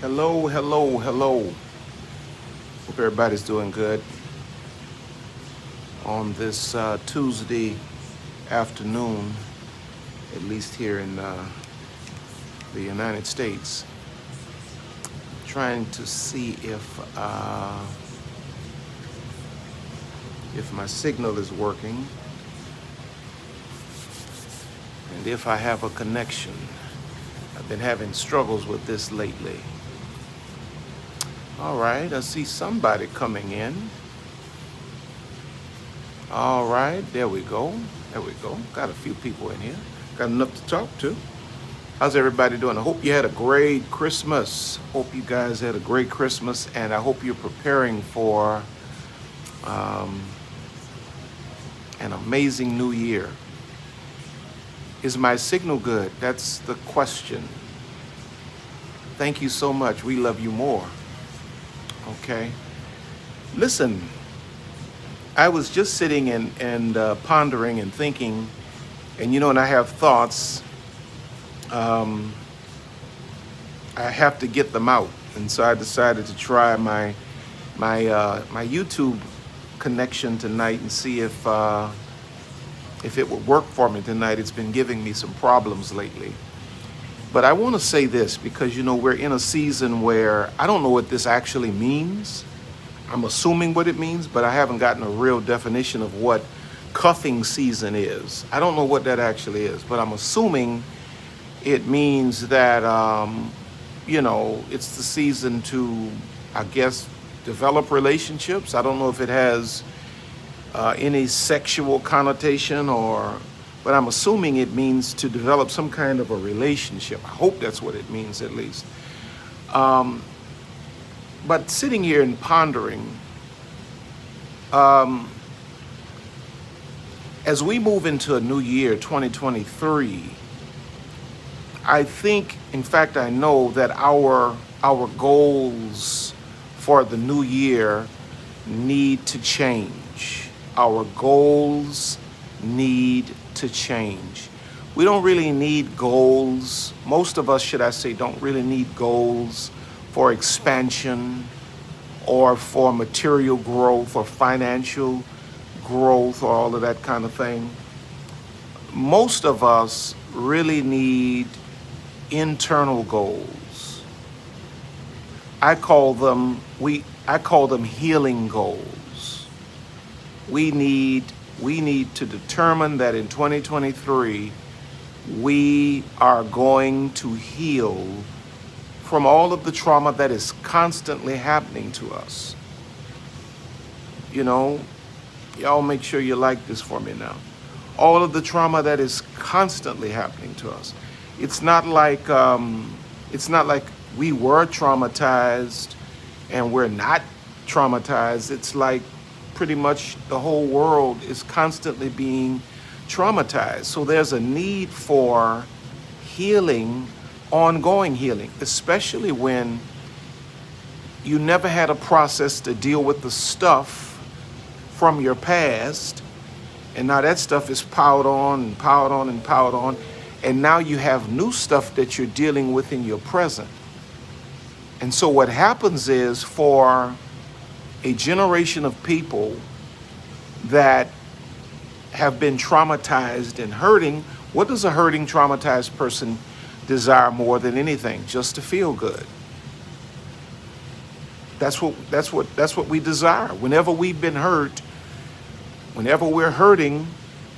Hello, hello, hello. Hope everybody's doing good on this Tuesday afternoon, at least here in the United States. Trying to see if my signal is working and if I have a connection. I've been having struggles with this lately. All right, I see somebody coming in. All right, there we go. There we go. Got a few people in here. Got enough to talk to. How's everybody doing? I hope you had a great Christmas. Hope you guys had a great Christmas, and I hope you're preparing for an amazing new year. Is my signal good? That's the question. Thank you so much. We love you more. Okay. Listen, I was just sitting and pondering and thinking, and and I have thoughts. I have to get them out, and so I decided to try my YouTube connection tonight and see if it would work for me tonight. It's been giving me some problems lately. But I want to say this because, we're in a season where I don't know what this actually means. I'm assuming what it means, but I haven't gotten a real definition of what cuffing season is. I don't know what that actually is, but I'm assuming it means that, it's the season to, I guess, develop relationships. I don't know if it has any sexual connotation but I'm assuming it means to develop some kind of a relationship. I hope that's what it means, at least. But sitting here and pondering, as we move into a new year, 2023, I think, in fact, I know that our goals for the new year need to change. Our goals need to change. We don't really need goals. Most of us, should I say, don't really need goals for expansion or for material growth or financial growth or all of that kind of thing. Most of us really need internal goals. I call them healing goals. We need to determine that in 2023 we are going to heal from all of the trauma that is constantly happening to us. Y'all make sure you like this for me now. All of the trauma that is constantly happening to us. It's not like we were traumatized and we're not traumatized. It's like pretty much the whole world is constantly being traumatized. So there's a need for healing, ongoing healing, especially when you never had a process to deal with the stuff from your past, and now that stuff is piled on and piled on and piled on, and now you have new stuff that you're dealing with in your present. And so what happens is, for a generation of people that have been traumatized and hurting, what does a hurting, traumatized person desire more than anything? Just to feel good. That's what we desire. Whenever we've been hurt, whenever we're hurting,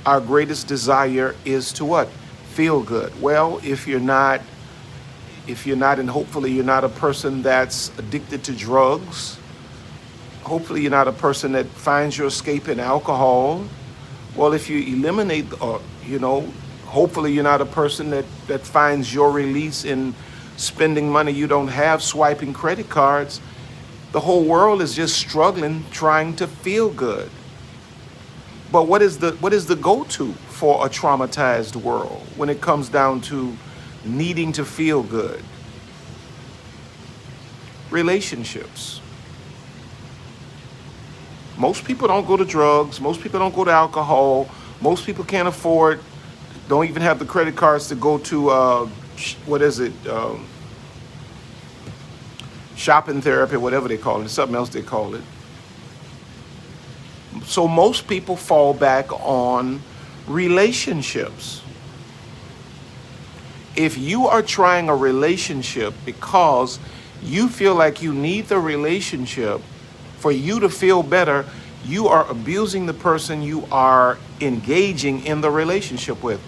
our greatest desire is to what? Feel good. Well, if you're not, and hopefully you're not a person that's addicted to drugs. Hopefully you're not a person that finds your escape in alcohol. Well, if you eliminate, hopefully you're not a person that finds your release in spending money you don't have, swiping credit cards. The whole world is just struggling, trying to feel good. But what is the go-to for a traumatized world when it comes down to needing to feel good? Relationships. Most people don't go to drugs. Most people don't go to alcohol. Most people can't afford, don't even have the credit cards to go to, shopping therapy, whatever they call it, something else they call it. So most people fall back on relationships. If you are trying a relationship because you feel like you need the relationship for you to feel better, you are abusing the person you are engaging in the relationship with.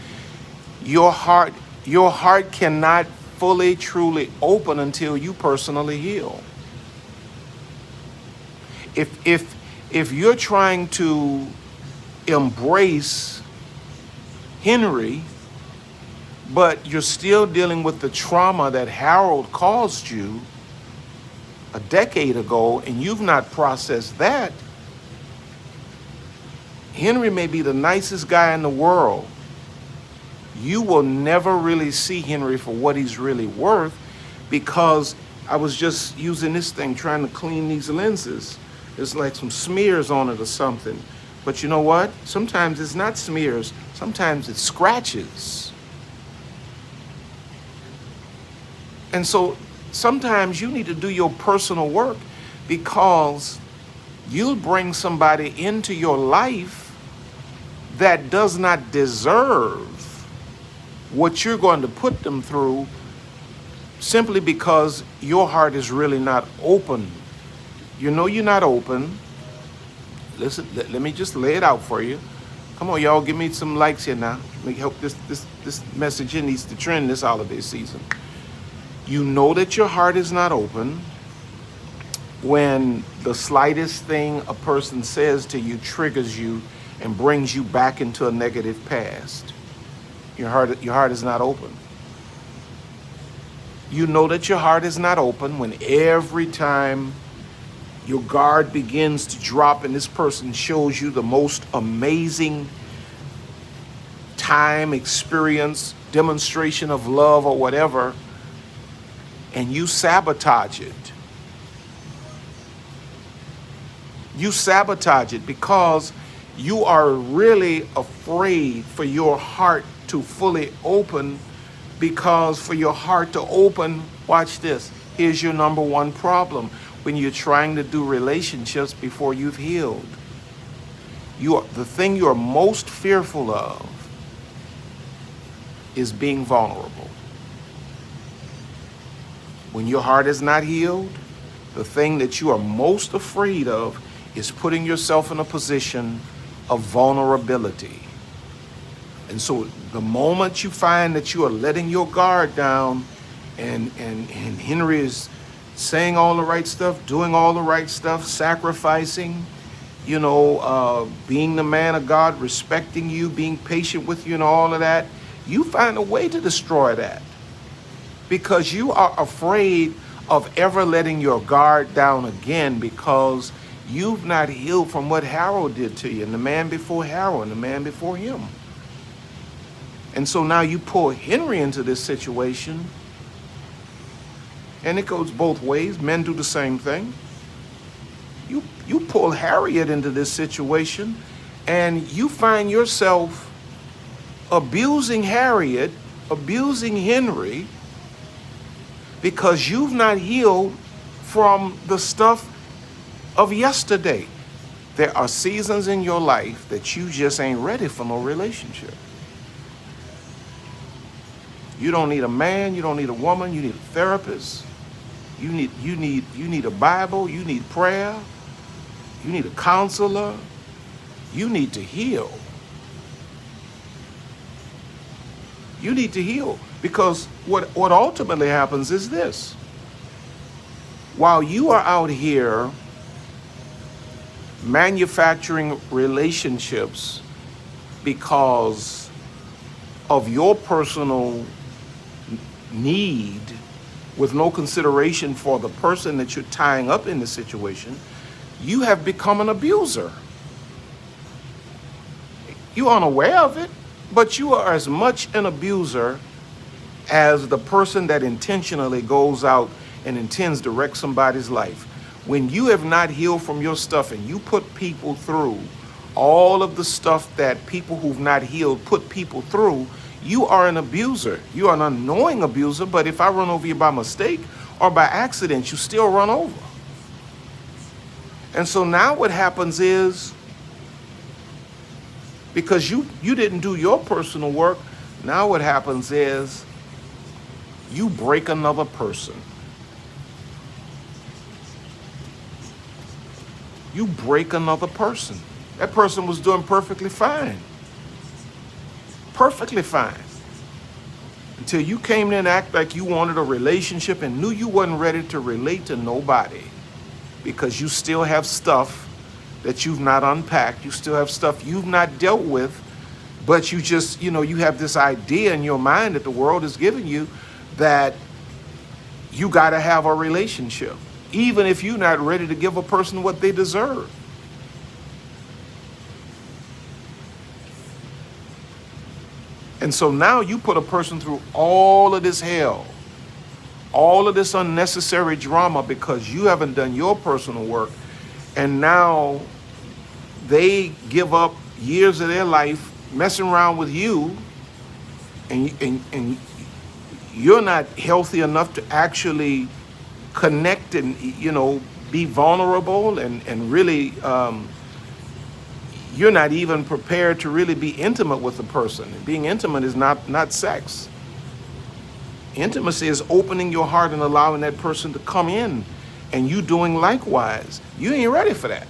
Your heart cannot fully, truly open until you personally heal. If you're trying to embrace Henry, but you're still dealing with the trauma that Harold caused you a decade ago and you've not processed that, Henry may be the nicest guy in the world. You will never really see Henry for what he's really worth, because I was just using this thing trying to clean these lenses. There's like some smears on it or something. But you know what? Sometimes it's not smears. Sometimes it's scratches. And so sometimes you need to do your personal work, because you'll bring somebody into your life that does not deserve what you're going to put them through, simply because your heart is really not open. You know you're not open. Listen, let me just lay it out for you. Come on, y'all, give me some likes here now. Let me help this message here needs to trend this holiday season. You know that your heart is not open when the slightest thing a person says to you triggers you and brings you back into a negative past. Your heart is not open. You know that your heart is not open when every time your guard begins to drop and this person shows you the most amazing time, experience, demonstration of love or whatever, and you sabotage it. You sabotage it because you are really afraid for your heart to fully open, because for your heart to open, watch this, here's your number one problem when you're trying to do relationships before you've healed. The thing you're most fearful of is being vulnerable. When your heart is not healed, the thing that you are most afraid of is putting yourself in a position of vulnerability. And so the moment you find that you are letting your guard down and Henry is saying all the right stuff, doing all the right stuff, sacrificing, being the man of God, respecting you, being patient with you and all of that, you find a way to destroy that, because you are afraid of ever letting your guard down again, because you've not healed from what Harold did to you, and the man before Harold, and the man before him. And so now you pull Henry into this situation, and it goes both ways. Men do the same thing. You pull Harriet into this situation, and you find yourself abusing Harriet, abusing Henry, because you've not healed from the stuff of yesterday. There are seasons in your life that you just ain't ready for no relationship. You don't need a man, you don't need a woman, you need a therapist. You need a Bible, you need prayer, you need a counselor. You need to heal. You need to heal, because what ultimately happens is this. While you are out here manufacturing relationships because of your personal need, with no consideration for the person that you're tying up in the situation, you have become an abuser. You're unaware of it, but you are as much an abuser as the person that intentionally goes out and intends to wreck somebody's life. When you have not healed from your stuff and you put people through all of the stuff that people who've not healed put people through, you are an abuser. You are an unknowing abuser, but if I run over you by mistake, or by accident, you still run over. And so now what happens is, because you didn't do your personal work, now what happens is you break another person. You break another person. That person was doing perfectly fine. Perfectly fine. Until you came in and act like you wanted a relationship and knew you wasn't ready to relate to nobody, because you still have stuff that you've not unpacked. You still have stuff you've not dealt with, but you just, you have this idea in your mind that the world is giving you that you got to have a relationship, even if you're not ready to give a person what they deserve. And so now you put a person through all of this hell, all of this unnecessary drama, because you haven't done your personal work. And now they give up years of their life messing around with you, and you're not healthy enough to actually connect and, be vulnerable and really, you're not even prepared to really be intimate with the person. And being intimate is not sex. Intimacy is opening your heart and allowing that person to come in, and you doing likewise. You ain't ready for that.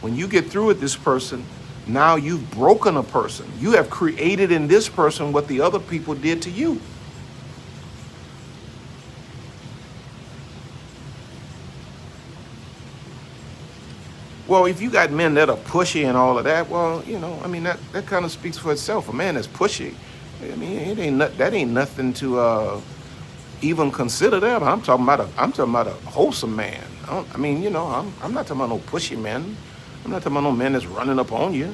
When you get through with this person, now you've broken a person. You have created in this person what the other people did to you. Well, if you got men that are pushy and all of that, well, that kind of speaks for itself. A man that's pushy, that ain't nothing to even consider that. I'm talking about a wholesome man. I'm not talking about no pushy men. I'm not talking about no man that's running up on you.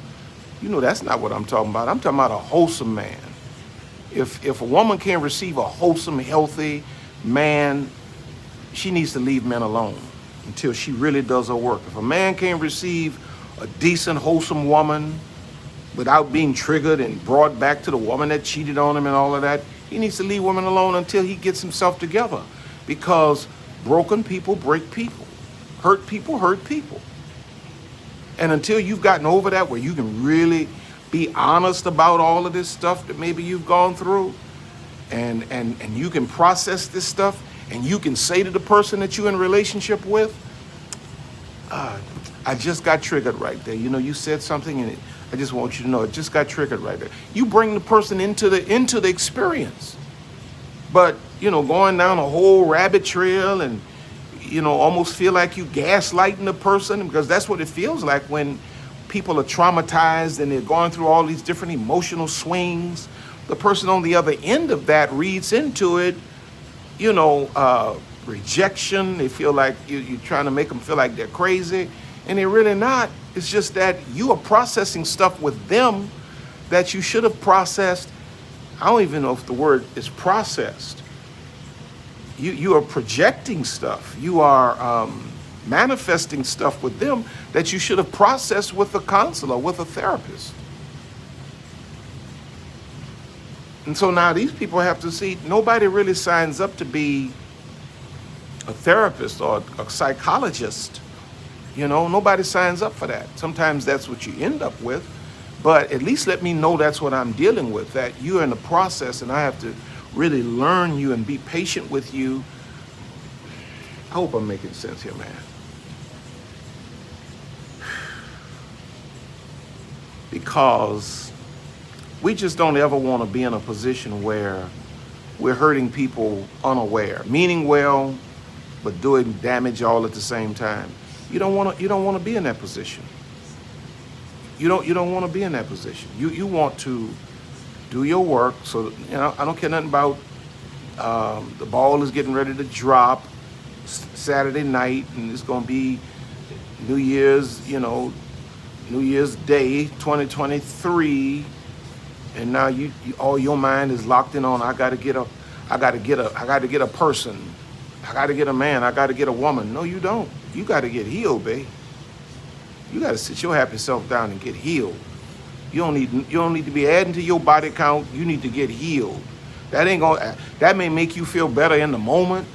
That's not what I'm talking about. I'm talking about a wholesome man. If a woman can't receive a wholesome, healthy man, she needs to leave men alone until she really does her work. If a man can't receive a decent, wholesome woman without being triggered and brought back to the woman that cheated on him and all of that, he needs to leave women alone until he gets himself together. Because broken people break people. Hurt people hurt people. And until you've gotten over that, where you can really be honest about all of this stuff that maybe you've gone through, and you can process this stuff, and you can say to the person that you're in a relationship with, I just got triggered right there. You said something, and I just want you to know it just got triggered right there. You bring the person into the experience. But, going down a whole rabbit trail and, almost feel like you gaslighting the person, because that's what it feels like when people are traumatized and they're going through all these different emotional swings. The person on the other end of that reads into it, rejection. They feel like you're trying to make them feel like they're crazy, and they're really not. It's just that you are processing stuff with them that you should have processed. I don't even know if the word is processed. You are projecting stuff. You are manifesting stuff with them that you should have processed with a counselor, with a therapist. And so now these people have to see, nobody really signs up to be a therapist or a psychologist. Nobody signs up for that. Sometimes that's what you end up with, but at least let me know that's what I'm dealing with, that you're in the process and I have to really learn you and be patient with you. I hope I'm making sense here, man. Because we just don't ever want to be in a position where we're hurting people unaware, meaning well, but doing damage all at the same time. You don't want to be in that position. You don't want to be in that position. You want to do your work. So I don't care nothing about the ball is getting ready to drop Saturday night, and it's going to be New Year's Day 2023, and now you all your mind is locked in on I got to get a person, I got to get a man, I got to get a woman. No, you don't. You got to get healed, babe. You got to sit your happy self down and get healed. You don't need to be adding to your body count. You need to get healed. That may make you feel better in the moment,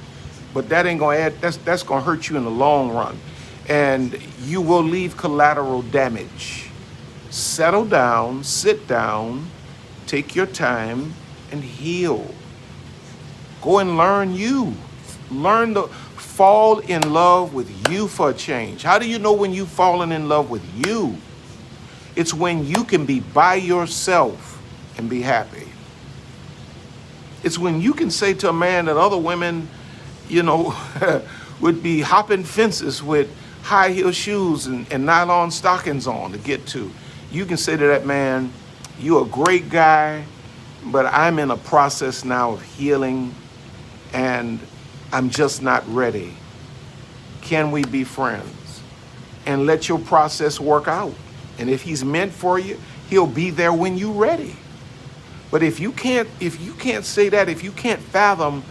but that ain't gonna add, that's gonna hurt you in the long run. And you will leave collateral damage. Settle down, sit down, take your time, and heal. Go and learn you. Learn to fall in love with you for a change. How do you know when you've fallen in love with you? It's when you can be by yourself and be happy. It's when you can say to a man that other women, you know, would be hopping fences with high heel shoes and nylon stockings on to get to. You can say to that man, you're a great guy, but I'm in a process now of healing and I'm just not ready. Can we be friends? And let your process work out. And if he's meant for you, he'll be there when you're ready. But if you can't say that, if you can't fathom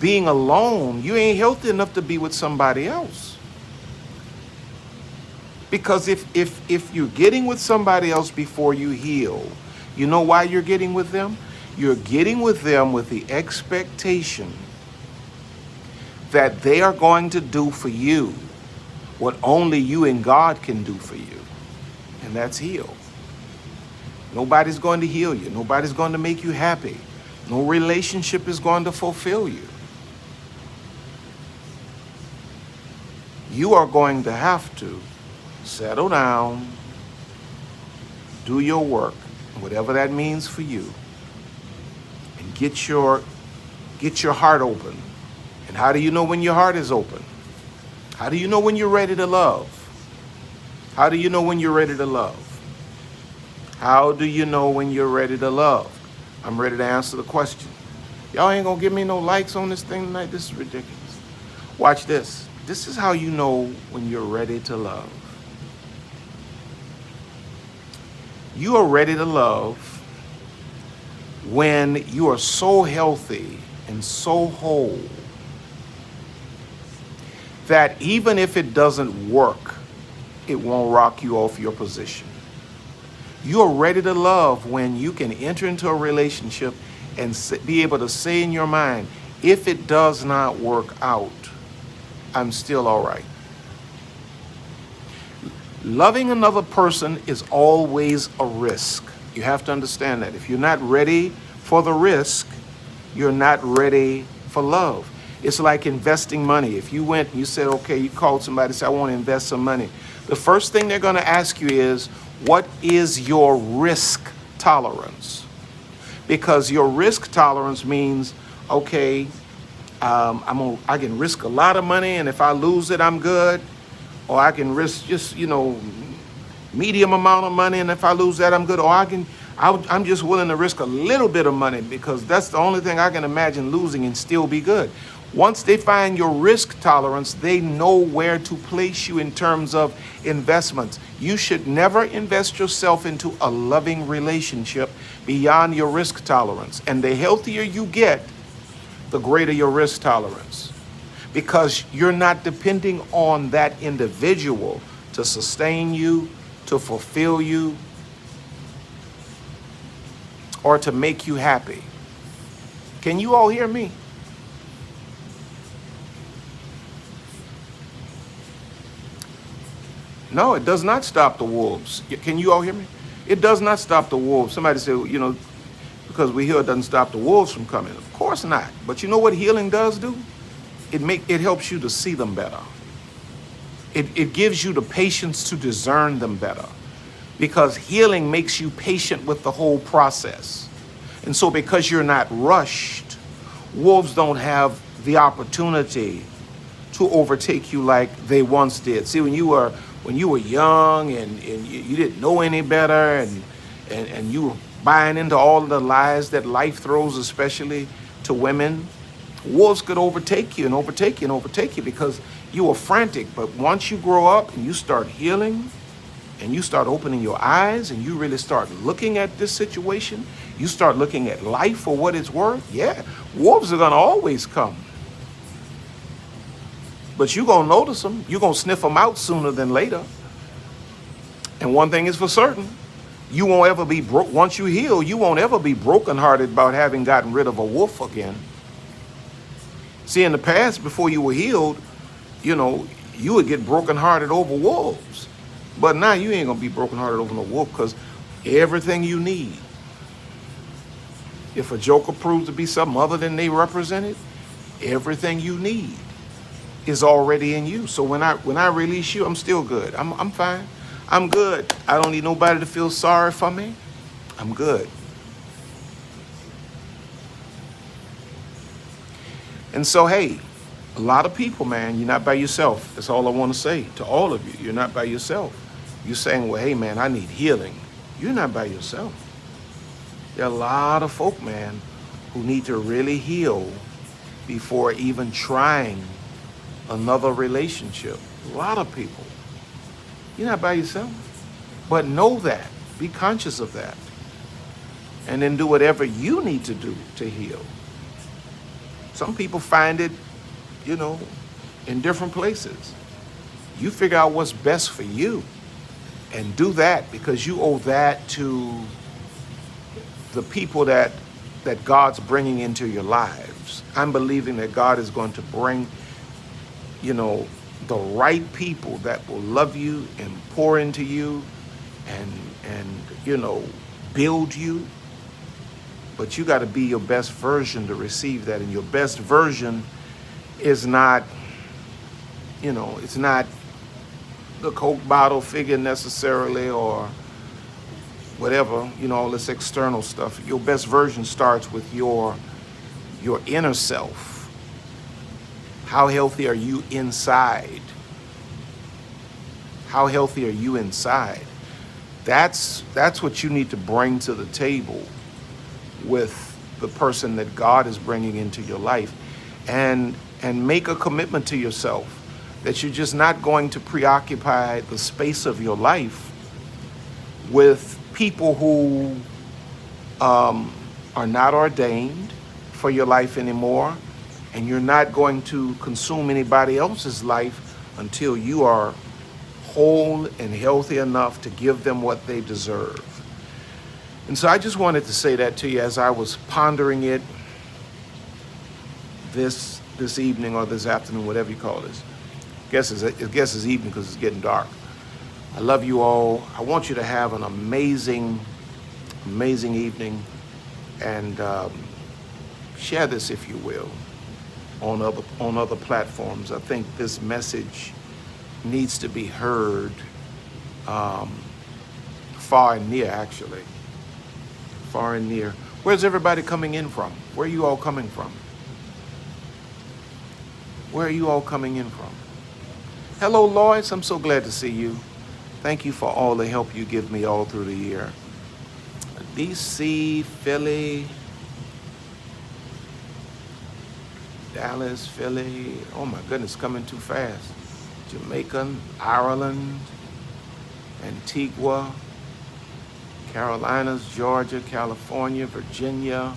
being alone, you ain't healthy enough to be with somebody else. Because if you're getting with somebody else before you heal, you know why you're getting with them? You're getting with them with the expectation that they are going to do for you what only you and God can do for you. And that's heal. Nobody's going to heal you. Nobody's going to make you happy. No relationship is going to fulfill you. You are going to have to settle down, do your work, whatever that means for you, and get your heart open. And how do you know when your heart is open? How do you know when you're ready to love? How do you know when you're ready to love? How do you know when you're ready to love? I'm ready to answer the question. Y'all ain't gonna give me no likes on this thing tonight. This is ridiculous. Watch this. This is how you know when you're ready to love. You are ready to love when you are so healthy and so whole that even if it doesn't work, it won't rock you off your position. You are ready to love when you can enter into a relationship and be able to say in your mind, if it does not work out, I'm still all right. Loving another person is always a risk. You have to understand that. If you're not ready for the risk, you're not ready for love. It's like investing money. If you went and you said, okay, you called somebody and said, I want to invest some money. The first thing they're going to ask you is, what is your risk tolerance? Because your risk tolerance means, okay, I can risk a lot of money, and if I lose it, I'm good. Or I can risk just, medium amount of money, and if I lose that, I'm good. Or I'm just willing to risk a little bit of money because that's the only thing I can imagine losing and still be good. Once they find your risk tolerance, they know where to place you in terms of investments. You should never invest yourself into a loving relationship beyond your risk tolerance. And the healthier you get, the greater your risk tolerance. Because you're not depending on that individual to sustain you, to fulfill you, or to make you happy. Can you all hear me? No, it does not stop the wolves. Can you all hear me? It does not stop the wolves. Somebody said, because we heal, it doesn't stop the wolves from coming. Of course not. But you know what healing does do? It helps you to see them better. It gives you the patience to discern them better, because healing makes you patient with the whole process. And so because you're not rushed, wolves don't have the opportunity to overtake you like they once did. See, when you were young and you didn't know any better and you were buying into all of the lies that life throws, especially to women, wolves could overtake you and overtake you and overtake you because you were frantic. But once you grow up and you start healing and you start opening your eyes and you really start looking at this situation, you start looking at life for what it's worth, yeah, wolves are going to always come. But you're going to notice them. You're going to sniff them out sooner than later. And one thing is for certain, you won't ever be broke. Once you heal, you won't ever be brokenhearted about having gotten rid of a wolf again. See, in the past, before you were healed, you know, you would get brokenhearted over wolves. But now you ain't gonna be brokenhearted over no wolf, because everything you need, if a joker proves to be something other than they represented, everything you need is already in you. So when I release you, I'm still good. I'm fine. I'm good. I don't need nobody to feel sorry for me. I'm good. And so, hey, a lot of people, man, you're not by yourself. That's all I want to say to all of you. You're not by yourself. You're saying, well, hey, man, I need healing. You're not by yourself. There are a lot of folk, man, who need to really heal before even trying another relationship. A lot of people. You're not by yourself. But know that. Be conscious of that. And then do whatever you need to do to heal. Some people find it, you know, in different places. You figure out what's best for you and do that, because you owe that to the people that God's bringing into your lives. I'm believing that God is going to bring, you know, the right people that will love you and pour into you and you know, build you. But you got to be your best version to receive that. And your best version is not, you know, it's not the Coke bottle figure necessarily or whatever, you know, all this external stuff. Your best version starts with your inner self. How healthy are you inside? How healthy are you inside? That's what you need to bring to the table with the person that God is bringing into your life, and make a commitment to yourself that you're just not going to preoccupy the space of your life with people who are not ordained for your life anymore, and you're not going to consume anybody else's life until you are whole and healthy enough to give them what they deserve. And so I just wanted to say that to you as I was pondering it this evening or this afternoon, whatever you call this. I guess it's evening because it's getting dark. I love you all. I want you to have an amazing, amazing evening, and share this, if you will, on other platforms. I think this message needs to be heard far and near, actually. Far and near. Where's everybody coming in from? Where are you all coming from? Where are you all coming in from? Hello, Lois. I'm so glad to see you. Thank you for all the help you give me all through the year. DC, Philly, Dallas, Philly. Oh my goodness, coming too fast. Jamaica, Ireland, Antigua, Carolinas, Georgia, California, Virginia,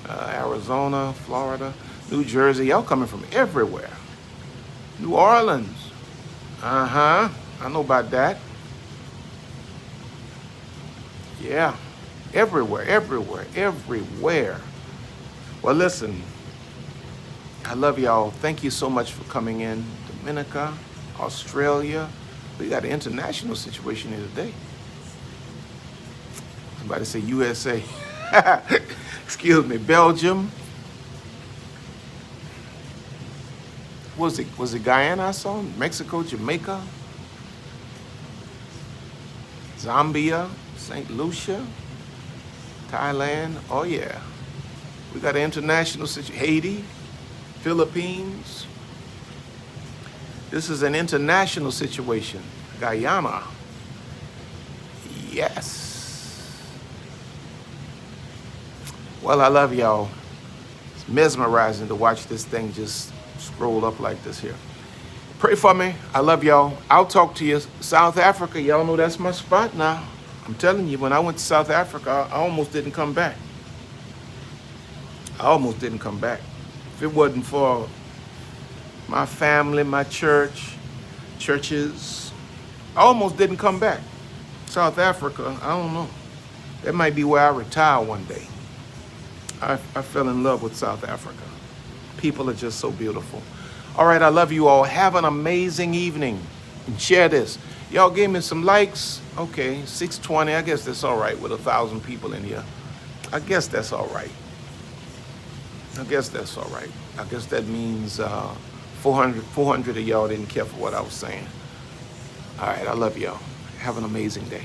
Arizona, Florida, New Jersey. Y'all coming from everywhere. New Orleans. I know about that. Yeah, everywhere. Well, listen, I love y'all. Thank you so much for coming in. Dominica, Australia. We got an international situation here today. Somebody say USA. Excuse me. Belgium. Was it Guyana I saw? Mexico, Jamaica, Zambia, St. Lucia, Thailand. Oh yeah. We got an international situation. Haiti, Philippines. This is an international situation. Guyana. Yes. Well, I love y'all. It's mesmerizing to watch this thing just scroll up like this here. Pray for me. I love y'all. I'll talk to you. South Africa, y'all know that's my spot now. I'm telling you, when I went to South Africa, I almost didn't come back. If it wasn't for my family, my churches, I almost didn't come back. South Africa, I don't know. That might be where I retire one day. I fell in love with South Africa. People are just so beautiful. All right, I love you all. Have an amazing evening. And share this. Y'all gave me some likes. Okay, 620. I guess that's all right with 1,000 people in here. I guess that's all right. I guess that's all right. I guess that means 400 of y'all didn't care for what I was saying. All right, I love y'all. Have an amazing day.